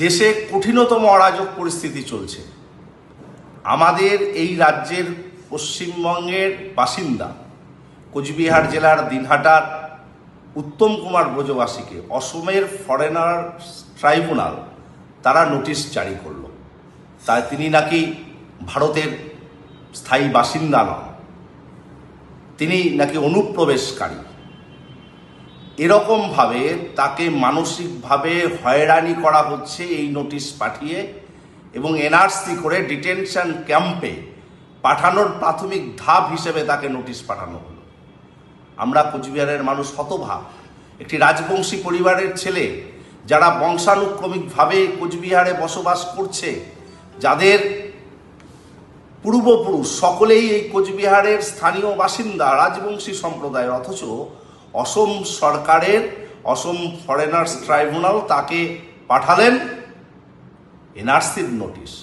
দেশে কঠিনতম অরাজক পরিস্থিতি চলছে। আমাদের এই রাজ্যের পশ্চিমবঙ্গের বাসিন্দা কোচবিহার জেলার দিনহাটার উত্তম কুমার ব্রজবাসীকে অসমের ফরেনার ট্রাইব্যুনাল তারা নোটিশ জারি করল। তাই তিনি নাকি ভারতের স্থায়ী বাসিন্দা নন, তিনি নাকি অনুপ্রবেশকারী। এরকমভাবে তাকে মানসিকভাবে হয়রানি করা হচ্ছে এই নোটিশ পাঠিয়ে, এবং এনআরসি করে ডিটেনশন ক্যাম্পে পাঠানোর প্রাথমিক ধাপ হিসেবে তাকে নোটিশ পাঠানো হলো। আমরা কোচবিহারের মানুষ হতভাগ। একটি রাজবংশী পরিবারের ছেলে, যারা বংশানুক্রমিকভাবে কোচবিহারে বসবাস করছে, যাদের পূর্বপুরুষ সকলেই এই কোচবিহারের স্থানীয় বাসিন্দা, রাজবংশী সম্প্রদায়ের, অথচ অসম সরকারের অসম ফরেনার্স ট্রাইব্যুনাল তাকে পাঠালেন এনআরসির নোটিশ।